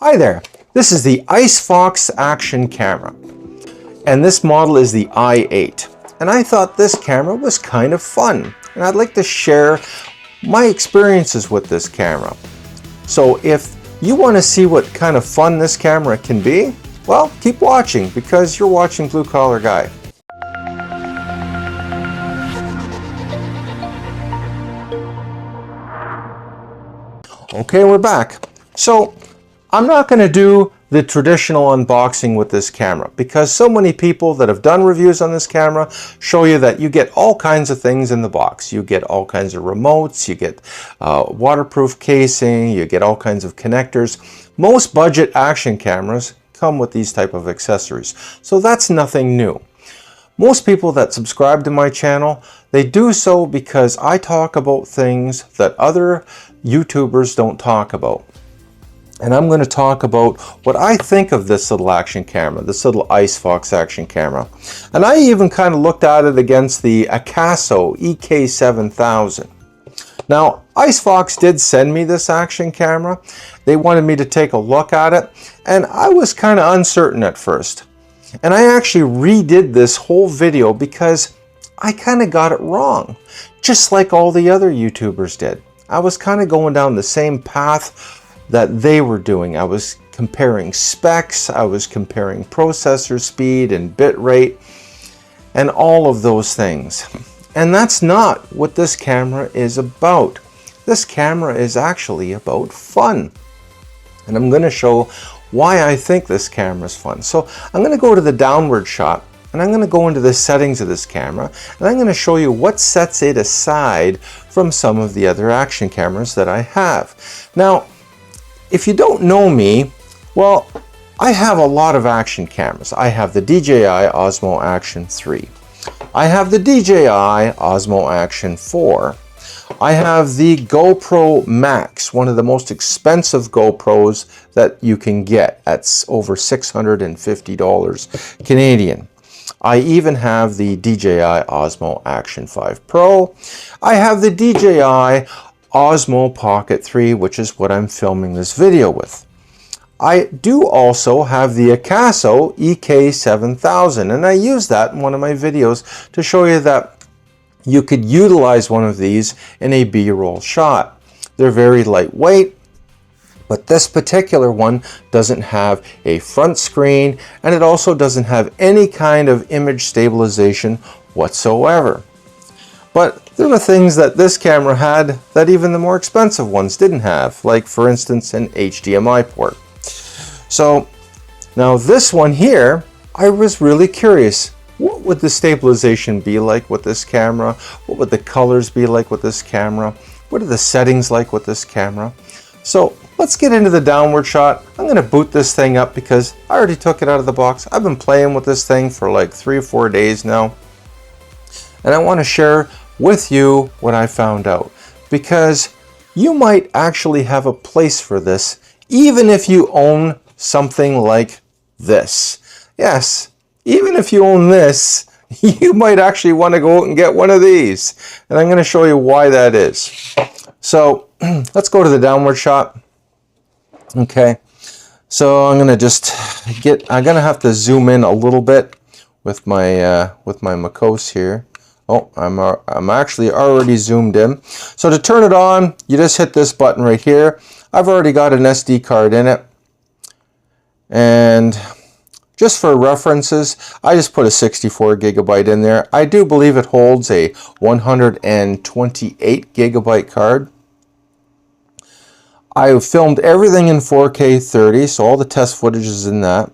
Hi there, this is the Icefox Action camera, and this model is the i8. And I thought this camera was kind of fun, and I'd like to share my experiences with this camera. So if you want to see what kind of fun this camera can be, well, keep watching because you're watching Blue Collar Guy. Okay, we're back. So I'm not going to do the traditional unboxing with this camera because so many people that have done reviews on this camera show you that you get all kinds of things in the box. You get all kinds of remotes, you get waterproof casing, you get all kinds of connectors. Most budget action cameras come with these type of accessories, so that's nothing new. Most people that subscribe to my channel, they do so because I talk about things that other YouTubers don't talk about. And I'm going to talk about what I think of this little action camera, this little Icefox Action camera. And I even kind of looked at it against the Icasso EK7000. Now, Icefox did send me this action camera. They wanted me to take a look at it, and I was kind of uncertain at first. And I actually redid this whole video because I kind of got it wrong, just like all the other YouTubers did. I was kind of going down the same path that they were doing. I was comparing specs, I was comparing processor speed and bit rate, and all of those things. And that's not what this camera is about. This camera is actually about fun. And I'm going to show why I think this camera is fun. So I'm going to go to the downward shot, and I'm going to go into the settings of this camera, and I'm going to show you what sets it aside from some of the other action cameras that I have. Now, if you don't know me, well, I have a lot of action cameras. I have the DJI Osmo Action 3. I have the DJI Osmo Action 4. I have the GoPro Max, one of the most expensive GoPros that you can get at over $650 Canadian. I even have the DJI Osmo Action 5 Pro. I have the DJI Osmo Pocket 3, which is what I'm filming this video with. I do also have the Icasso EK7000, and I use that in one of my videos to show you that you could utilize one of these in a B-roll shot. They're very lightweight, but this particular one doesn't have a front screen, and it also doesn't have any kind of image stabilization whatsoever. But there were things that this camera had that even the more expensive ones didn't have, like for instance an HDMI port. So now this one here, I was really curious. What would the stabilization be like with this camera? What would the colors be like with this camera? What are the settings like with this camera? So let's get into the downward shot. I'm going to boot this thing up because I already took it out of the box. I've been playing with this thing for like 3 or 4 days now. And I want to share with you what I found out, because you might actually have a place for this even if you own something like this. Yes, even if you own this, you might actually want to go out and get one of these. And I'm going to show you why that is. So let's go to the downward shot. Okay, so I'm going to just I'm going to have to zoom in a little bit with my Macos here. Oh, I'm actually already zoomed in. So to turn it on, you just hit this button right here. I've already got an SD card in it. And just for references, I just put a 64 gigabyte in there. I do believe it holds a 128 gigabyte card. I filmed everything in 4K 30, so all the test footage is in that.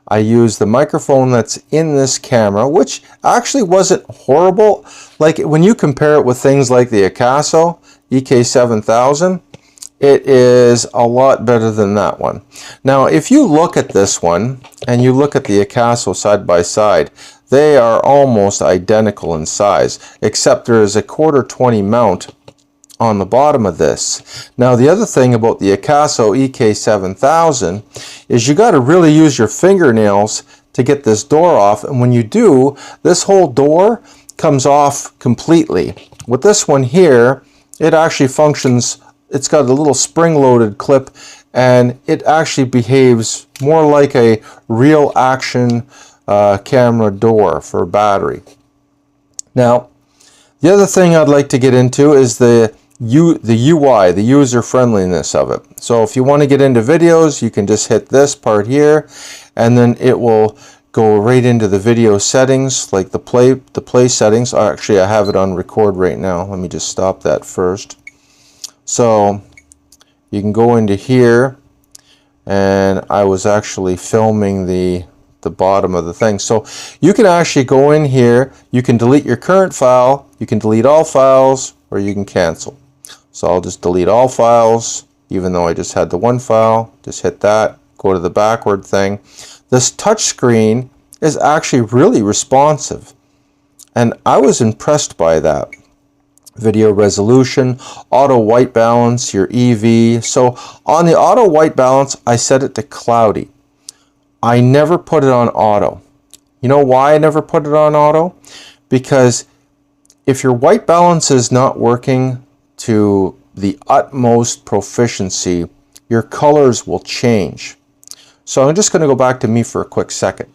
I used the microphone that's in this camera, which actually wasn't horrible. Like when you compare it with things like the Icasso EK7000, it is a lot better than that one. Now, if you look at this one and you look at the Icasso side by side, they are almost identical in size, except there is a 1/4-20 mount on the bottom of this. Now, the other thing about the Icasso EK7000 is you got to really use your fingernails to get this door off, and when you do, this whole door comes off completely. With this one here, it actually functions. It's got a little spring-loaded clip and it actually behaves more like a real action camera door for a battery. Now, the other thing I'd like to get into is the UI, the user friendliness of it. So if you want to get into videos, you can just hit this part here, and then it will go right into the video settings, like the play settings. Actually, I have it on record right now. Let me just stop that first. So you can go into here, and I was actually filming the bottom of the thing. So you can actually go in here, you can delete your current file, you can delete all files, or you can cancel. So I'll just delete all files, even though I just had the one file. Just hit that, go to the backward thing. This touch screen is actually really responsive, and I was impressed by that. Video resolution, auto white balance, your EV. So on the auto white balance, I set it to cloudy. I never put it on auto. You know why I never put it on auto? Because if your white balance is not working to the utmost proficiency, your colors will change. So I'm just going to go back to me for a quick second.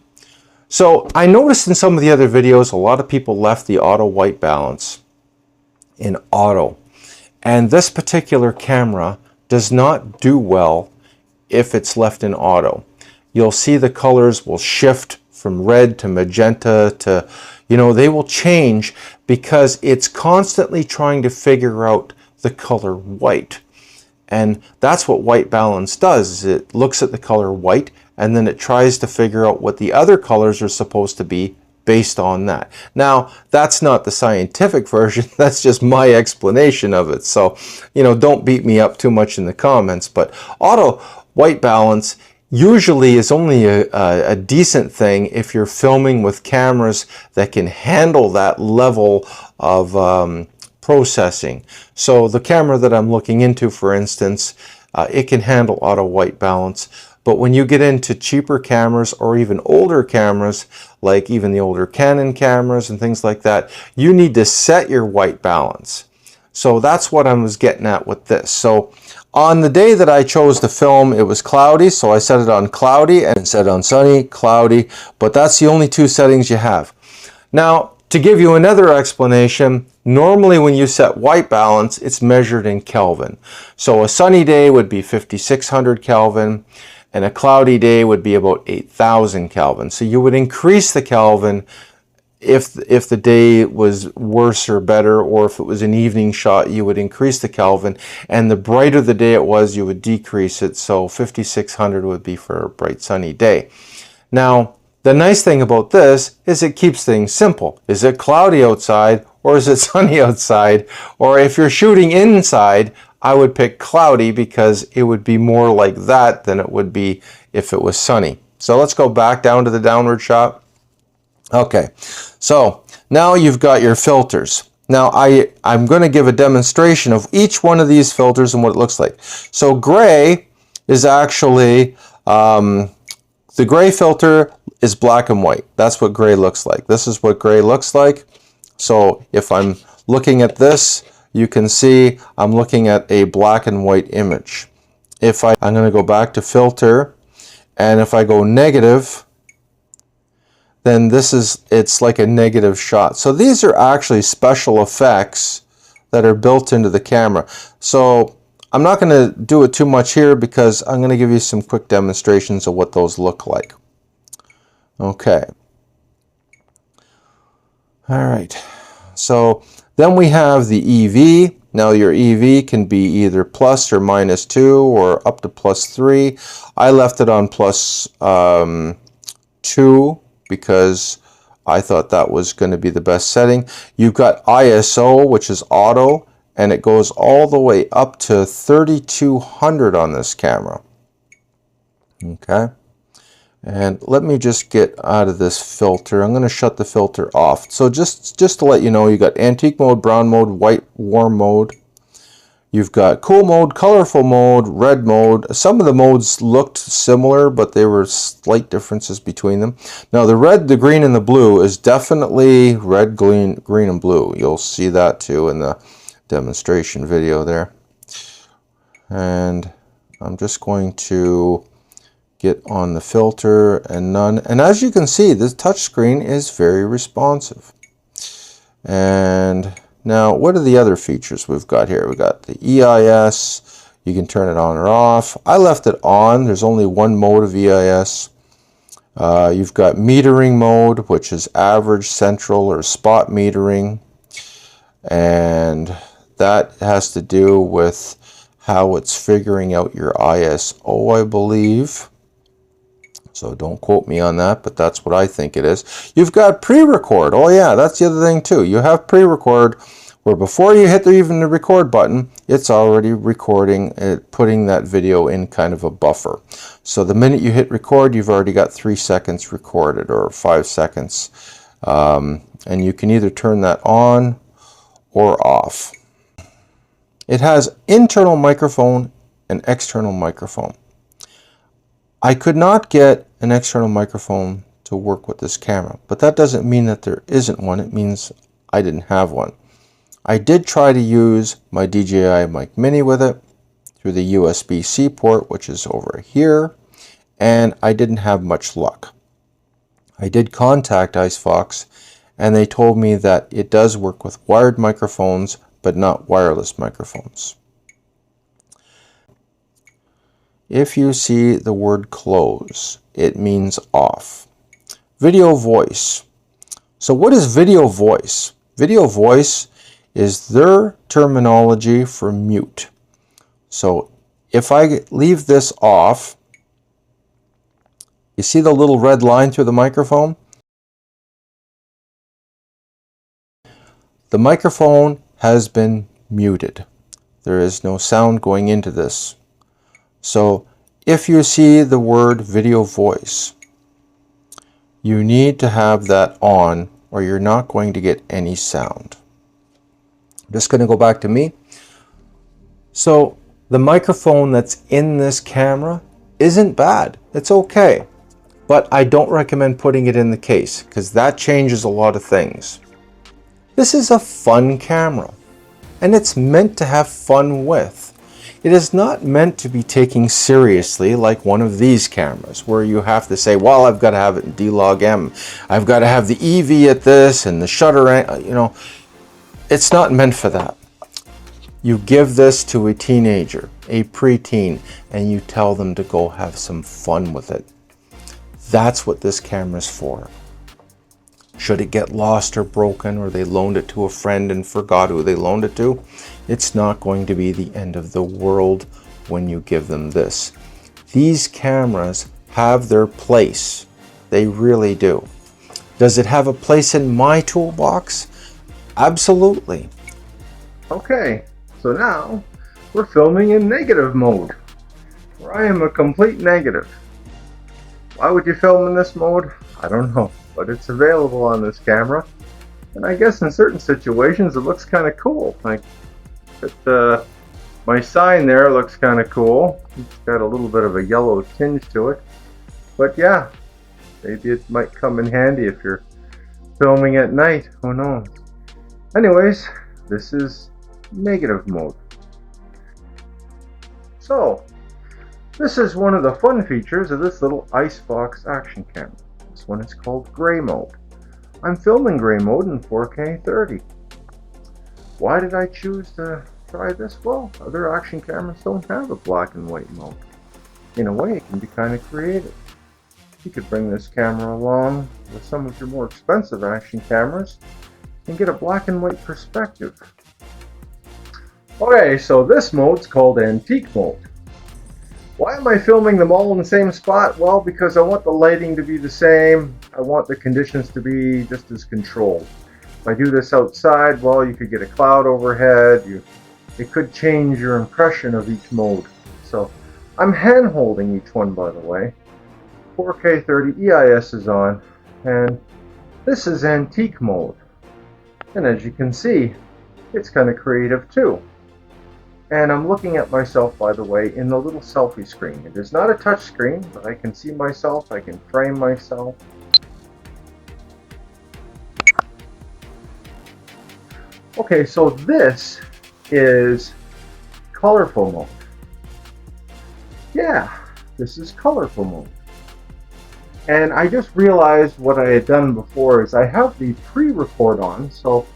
So I noticed in some of the other videos, a lot of people left the auto white balance in auto. And this particular camera does not do well if it's left in auto. You'll see the colors will shift from red to magenta to, they will change because it's constantly trying to figure out the color white. And that's what white balance does, is it looks at the color white and then it tries to figure out what the other colors are supposed to be based on that. Now, that's not the scientific version, that's just my explanation of it. So, don't beat me up too much in the comments, but auto white balance usually is only a decent thing if you're filming with cameras that can handle that level of processing. So the camera that I'm looking into, for instance, it can handle auto white balance. But when you get into cheaper cameras or even older cameras, like even the older Canon cameras and things like that, you need to set your white balance. So that's what I was getting at with this. So on the day that I chose to film, it was cloudy, so I set it on cloudy and set on sunny, cloudy, but that's the only two settings you have. Now, to give you another explanation, normally when you set white balance, it's measured in Kelvin. So a sunny day would be 5600 Kelvin, and a cloudy day would be about 8000 Kelvin. So you would increase the Kelvin if the day was worse or better, or if it was an evening shot, you would increase the Kelvin, and the brighter the day it was, you would decrease it. So 5600 would be for a bright sunny day. Now, the nice thing about this is it keeps things simple. Is it cloudy outside or is it sunny outside? Or if you're shooting inside, I would pick cloudy because it would be more like that than it would be if it was sunny. So let's go back down to the downward shot. Okay, so now you've got your filters. Now I'm going to give a demonstration of each one of these filters and what it looks like. So gray is actually, the gray filter is black and white. That's what gray looks like. This is what gray looks like. So if I'm looking at this, you can see I'm looking at a black and white image. I'm going to go back to filter, and if I go negative, then it's like a negative shot. So these are actually special effects that are built into the camera. So I'm not going to do it too much here because I'm going to give you some quick demonstrations of what those look like. Okay. All right. So then we have the EV. Now your EV can be either plus or minus 2 or up to plus 3. I left it on plus 2 because I thought that was going to be the best setting. You've got ISO, which is auto, and it goes all the way up to 3200 on this camera. Okay. And let me just get out of this filter. I'm going to shut the filter off. So just to let you know, you got antique mode, brown mode, white, warm mode. You've got cool mode, colorful mode, red mode. Some of the modes looked similar, but there were slight differences between them. Now the red, the green, and the blue is definitely red, green, and blue. You'll see that too in the demonstration video there. And I'm just going to get on the filter and none. And as you can see, this touchscreen is very responsive. And now, what are the other features we've got here? We've got the EIS. You can turn it on or off. I left it on. There's only one mode of EIS. You've got metering mode, which is average, central, or spot metering. And that has to do with how it's figuring out your ISO, I believe. So don't quote me on that, but that's what I think it is. You've got pre-record. Oh yeah, that's the other thing too. You have pre-record where before you hit even the record button, it's already recording, putting that video in kind of a buffer. So the minute you hit record, you've already got 3 seconds recorded or 5 seconds. And you can either turn that on or off. It has internal microphone and external microphone. I could not get an external microphone to work with this camera, but that doesn't mean that there isn't one. It means I didn't have one. I did try to use my DJI Mic Mini with it through the USB-C port, which is over here, and I didn't have much luck. I did contact Icefox, and they told me that it does work with wired microphones, but not wireless microphones. If you see the word close, it means off. Video voice. So what is video voice? Video voice is their terminology for mute. So if I leave this off, you see the little red line through the microphone? The microphone has been muted. There is no sound going into this. So if you see the word video voice, you need to have that on or you're not going to get any sound. I'm just going to go back to me. So the microphone that's in this camera isn't bad. It's okay. But I don't recommend putting it in the case because that changes a lot of things. This is a fun camera and it's meant to have fun with. It is not meant to be taken seriously like one of these cameras where you have to say, well, I've got to have it in D-Log M. I've got to have the EV at this and the shutter, you know. It's not meant for that. You give this to a teenager, a preteen, and you tell them to go have some fun with it. That's what this camera is for. Should it get lost or broken or they loaned it to a friend and forgot who they loaned it to, it's not going to be the end of the world when you give them this. These cameras have their place. They really do. Does it have a place in my toolbox? Absolutely. Okay, so now we're filming in negative mode, where I am a complete negative. Why would you film in this mode? I don't know. But it's available on this camera, and I guess in certain situations it looks kind of cool. Like my sign there looks kind of cool. It's got a little bit of a yellow tinge to it, but yeah, maybe it might come in handy if you're filming at night. Who knows? Anyways, this is negative mode. So this is one of the fun features of this little Icefox Action camera. This one is called gray mode. I'm filming gray mode in 4K 30. Why did I choose to try this? Well, other action cameras don't have a black and white mode. In a way, it can be kind of creative. You could bring this camera along with some of your more expensive action cameras and get a black and white perspective. Okay, so this mode's called antique mode. Why am I filming them all in the same spot? Well, because I want the lighting to be the same. I want the conditions to be just as controlled. If I do this outside, well, you could get a cloud overhead. It could change your impression of each mode. So I'm hand holding each one, by the way. 4K 30 EIS is on, and this is antique mode. And as you can see, it's kind of creative too. And I'm looking at myself, by the way, in the little selfie screen. It is not a touch screen, but I can see myself, I can frame myself. Okay, so this is colorful mode. yeah, this is colorful mode. And I just realized what I had done before is I have the pre-record on, so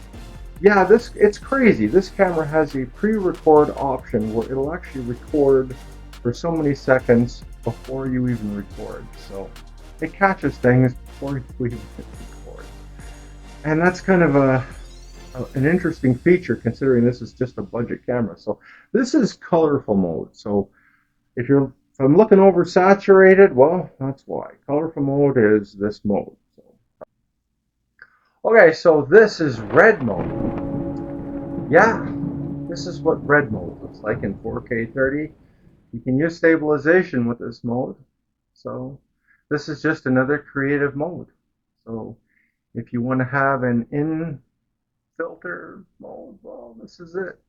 yeah, it's crazy. This camera has a pre-record option where it'll actually record for so many seconds before you even record. So it catches things before you even record. And that's kind of an interesting feature considering this is just a budget camera. So this is colorful mode. So if I'm looking over saturated, well, that's why. Colorful mode is this mode. Okay, so this is red mode. Yeah, this is what red mode looks like in 4K 30. You can use stabilization with this mode. So this is just another creative mode. So if you want to have an in filter mode, well, this is it.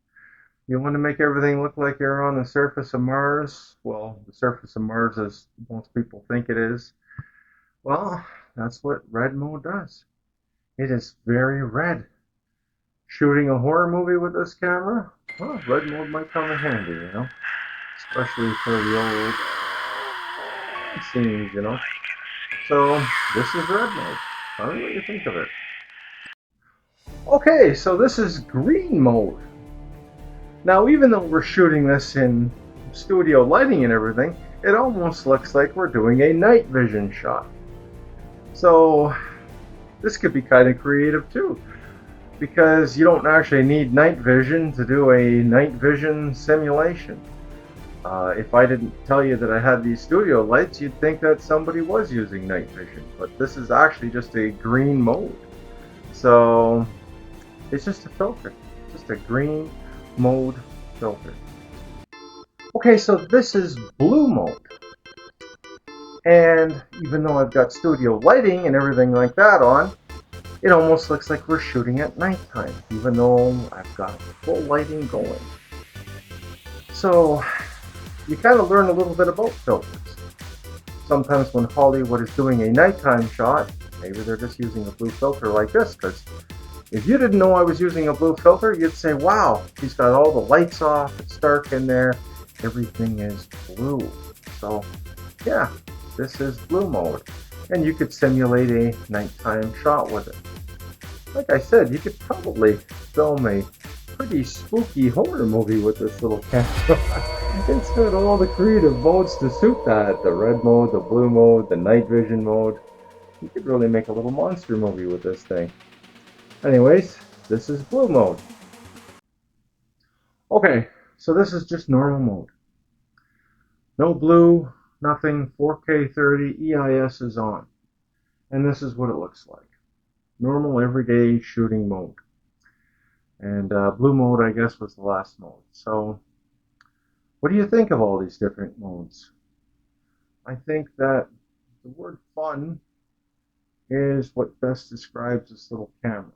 You want to make everything look like you're on the surface of Mars. Well, the surface of Mars as most people think it is. Well, that's what red mode does. It is very red. Shooting a horror movie with this camera, well, red mode might come in handy, you know, especially for the old scenes, you know. So this is red mode. Tell me what you think of it. Okay, so this is green mode. Now, even though we're shooting this in studio lighting and everything, it almost looks like we're doing a night vision shot. So this could be kind of creative too, because you don't actually need night vision to do a night vision simulation. If I didn't tell you that I had these studio lights, you'd think that somebody was using night vision, but this is actually just a green mode. So it's just a filter, just a green mode filter. Okay, so this is blue mode. And even though I've got studio lighting and everything like that on, it almost looks like we're shooting at nighttime, even though I've got full lighting going. So you kind of learn a little bit about filters. Sometimes when Hollywood is doing a nighttime shot, maybe they're just using a blue filter like this, because if you didn't know I was using a blue filter, you'd say, wow, he's got all the lights off, it's dark in there, everything is blue. So yeah, this is blue mode. And you could simulate a nighttime shot with it. Like I said, you could probably film a pretty spooky horror movie with this little camera. It's got all the creative modes to suit that. The red mode, the blue mode, the night vision mode. You could really make a little monster movie with this thing. Anyways, this is blue mode. Okay, so this is just normal mode. No blue, nothing, 4K 30, EIS is on. And this is what it looks like. Normal, everyday shooting mode. And blue mode, I guess, was the last mode. So, what do you think of all these different modes? I think that the word fun is what best describes this little camera.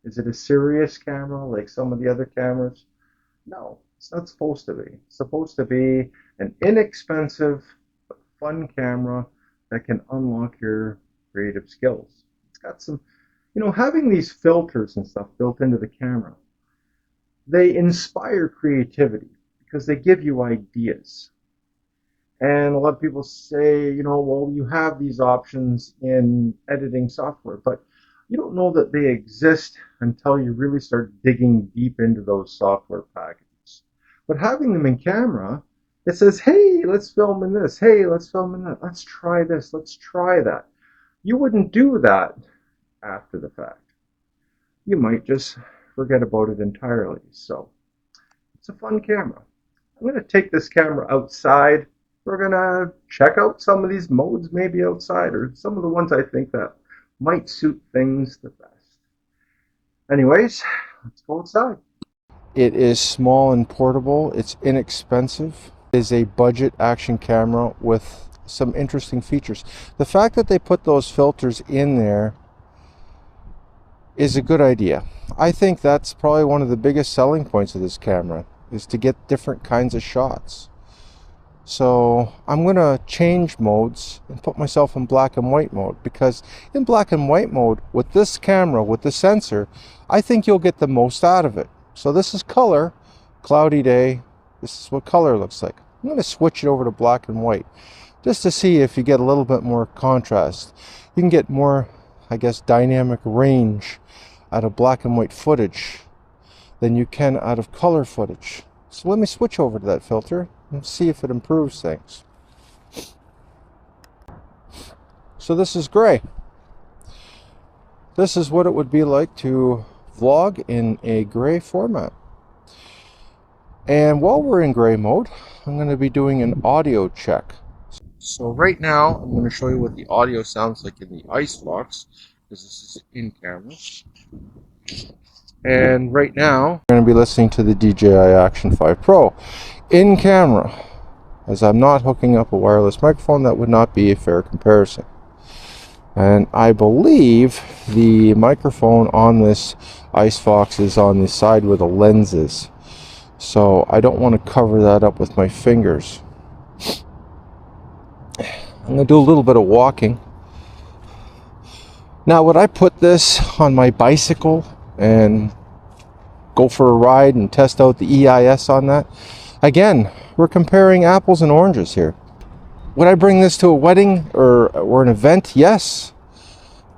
Is it a serious camera like some of the other cameras? No, it's not supposed to be. It's supposed to be an inexpensive but fun camera that can unlock your creative skills. It's got some, having these filters and stuff built into the camera, they inspire creativity because they give you ideas. And a lot of people say, well, you have these options in editing software, but you don't know that they exist until you really start digging deep into those software packages. But having them in camera, it says, hey, let's film in this. Hey, let's film in that. Let's try this. Let's try that. You wouldn't do that after the fact. You might just forget about it entirely. So it's a fun camera. I'm going to take this camera outside. We're going to check out some of these modes maybe outside, or some of the ones I think that might suit things the best. Anyways, let's go outside. It is small and portable. It's inexpensive. It is a budget action camera with some interesting features. The fact that they put those filters in there is a good idea. I think that's probably one of the biggest selling points of this camera, is to get different kinds of shots. So I'm going to change modes and put myself in black and white mode, because in black and white mode with this camera, with the sensor, I think you'll get the most out of it. So this is color, cloudy day. This is what color looks like. I'm going to switch it over to black and white just to see if you get a little bit more contrast. You can get more, I guess, dynamic range out of black and white footage than you can out of color footage. So let me switch over to that filter and see if it improves things. So this is gray. This is what it would be like to vlog in a gray format. And while we're in gray mode, I'm going to be doing an audio check. So right now, I'm going to show you what the audio sounds like in the Icefox, because this is in camera. And right now, I'm going to be listening to the DJI Action 5 Pro in camera. As I'm not hooking up a wireless microphone, that would not be a fair comparison. And I believe the microphone on this Icefox is on the side where the lens is. So I don't want to cover that up with my fingers. I'm going to do a little bit of walking. Now, would I put this on my bicycle and go for a ride and test out the EIS on that? Again, we're comparing apples and oranges here. Would I bring this to a wedding or an event? Yes.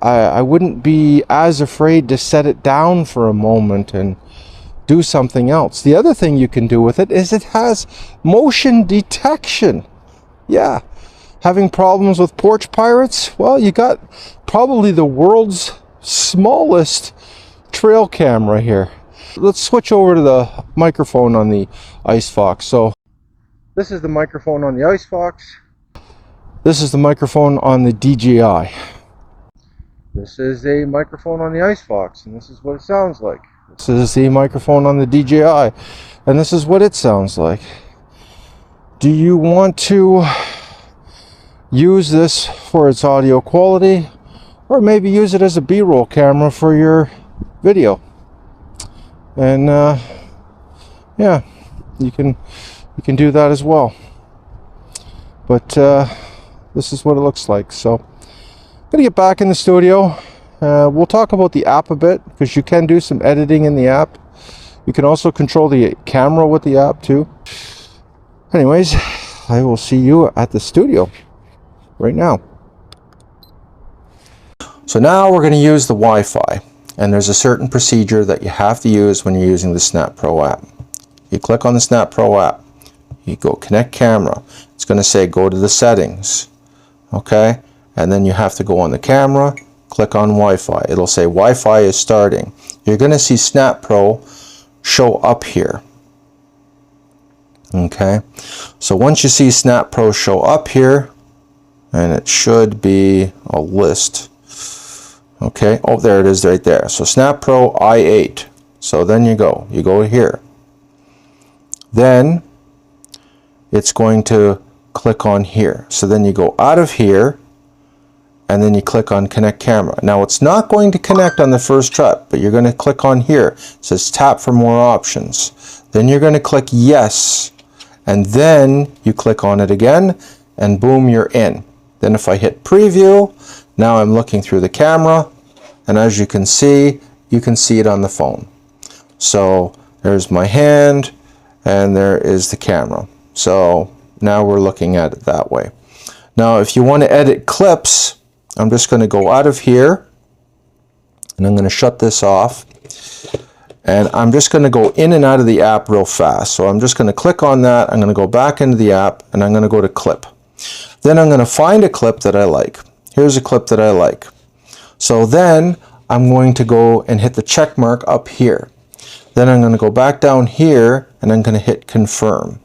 I wouldn't be as afraid to set it down for a moment and do something else. The other thing you can do with it is it has motion detection. Yeah. Having problems with porch pirates? Well, you got probably the world's smallest trail camera here. Let's switch over to the microphone on the Icefox. So this is the microphone on the Icefox. This is the microphone on the DJI. This is a microphone on the Icefox, and this is what it sounds like. This is the microphone on the DJI, and this is what it sounds like. Do you want to use this for its audio quality, or maybe use it as a B-roll camera for your video? And yeah, you can do that as well. But this is what it looks like. So I'm gonna get back in the studio. We'll talk about the app a bit, because you can do some editing in the app. You can also control the camera with the app too. Anyways, I will see you at the studio right now. So now we're going to use the Wi-Fi, and there's a certain procedure that you have to use when you're using the Snap Pro app. You click on the Snap Pro app, you go connect camera. It's going to say go to the settings, okay, and then you have to go on the camera, click on Wi-Fi. It'll say Wi-Fi is starting. You're going to see Snap Pro show up here. Okay, so once you see Snap Pro show up here, and it should be a list. Okay, oh, there it is right there. So Snap Pro i8. So then you go here. Then it's going to click on here. So then you go out of here, and then you click on connect camera. Now it's not going to connect on the first try, but you're going to click on here. It says tap for more options. Then you're going to click yes, and then you click on it again, and boom, you're in. Then if I hit preview, now I'm looking through the camera, and as you can see it on the phone. So there's my hand, and there is the camera. So now we're looking at it that way. Now if you want to edit clips, I'm just going to go out of here, and I'm going to shut this off, and I'm just going to go in and out of the app real fast. So I'm just going to click on that, I'm going to go back into the app, and I'm going to go to clip. Then I'm going to find a clip that I like. Here's a clip that I like. So then I'm going to go and hit the check mark up here. Then I'm going to go back down here, and I'm going to hit confirm.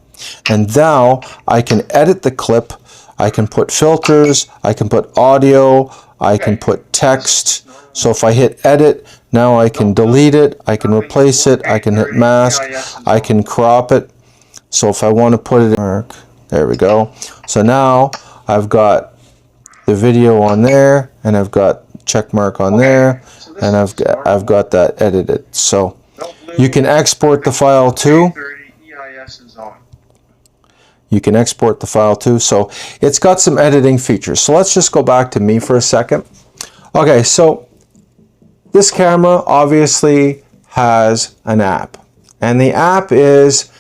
And now I can edit the clip. I can put filters, I can put audio, I can put text. So if I hit edit, now I can delete it, I can replace it, I can hit mask, I can crop it. So if I want to put it in, there we go. So now I've got the video on there, and I've got check mark on there, and I've got that edited. So you can export the file too. You can export the file too. So it's got some editing features. So let's just go back to me for a second. Okay, so this camera obviously has an app, and the app is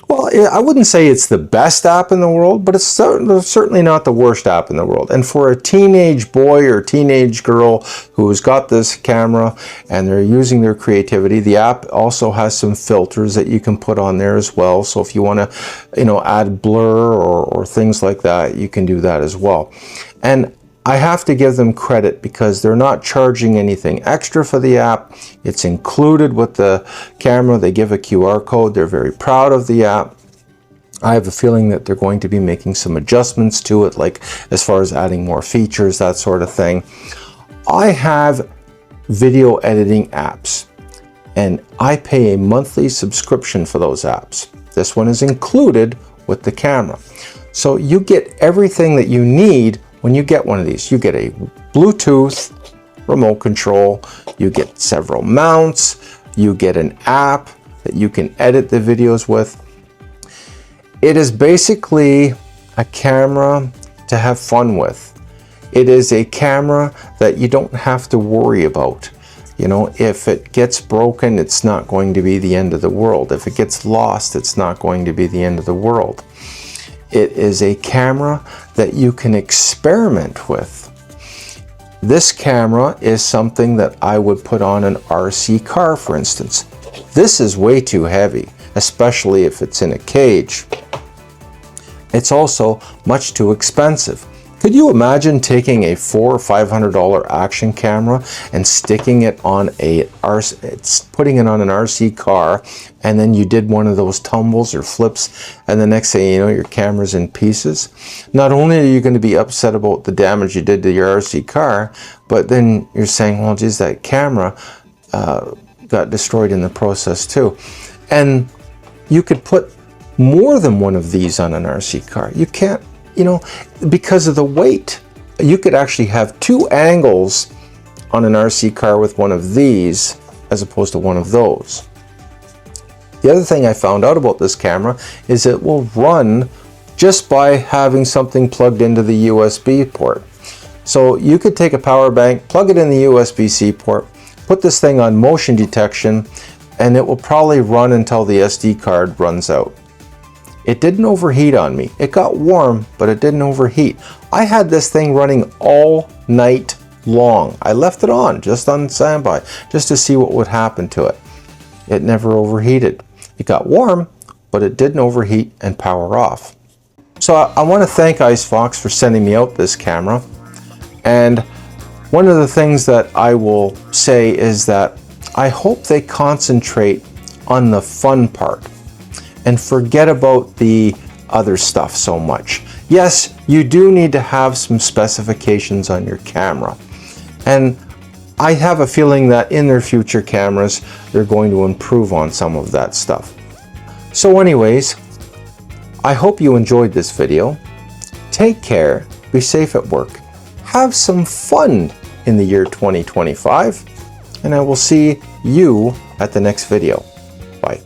Well, I wouldn't say it's the best app in the world, but it's certainly not the worst app in the world. And for a teenage boy or teenage girl who's got this camera and they're using their creativity, the app also has some filters that you can put on there as well. So if you want to, add blur or things like that, you can do that as well. And I have to give them credit because they're not charging anything extra for the app. It's included with the camera. They give a QR code. They're very proud of the app. I have a feeling that they're going to be making some adjustments to it, like as far as adding more features, that sort of thing. I have video editing apps and I pay a monthly subscription for those apps. This one is included with the camera. So you get everything that you need when you get one of these. You get a Bluetooth remote control, you get several mounts, you get an app that you can edit the videos with. It is basically a camera to have fun with. It is a camera that you don't have to worry about. If it gets broken, it's not going to be the end of the world. If it gets lost, it's not going to be the end of the world. It is a camera that you can experiment with. This camera is something that I would put on an RC car, for instance. This is way too heavy, especially if it's in a cage. It's also much too expensive. Could you imagine taking a $400 or $500 action camera and sticking it on putting it on an RC car, and then you did one of those tumbles or flips, and the next thing you know, your camera's in pieces? Not only are you going to be upset about the damage you did to your RC car, but then you're saying, well, geez, that camera got destroyed in the process too. And you could put more than one of these on an RC car. You can't, because of the weight. You could actually have two angles on an RC car with one of these as opposed to one of those. The other thing I found out about this camera is it will run just by having something plugged into the USB port. So you could take a power bank, plug it in the USB-C port, put this thing on motion detection, and it will probably run until the SD card runs out. It didn't overheat on me. It got warm, but it didn't overheat. I had this thing running all night long. I left it on, just on standby, just to see what would happen to it. It never overheated. It got warm, but it didn't overheat and power off. So I want to thank Icefox for sending me out this camera. And one of the things that I will say is that I hope they concentrate on the fun part and forget about the other stuff so much. Yes, you do need to have some specifications on your camera. And I have a feeling that in their future cameras, they're going to improve on some of that stuff. So anyways, I hope you enjoyed this video. Take care, be safe at work, have some fun in the year 2025, and I will see you at the next video. Bye.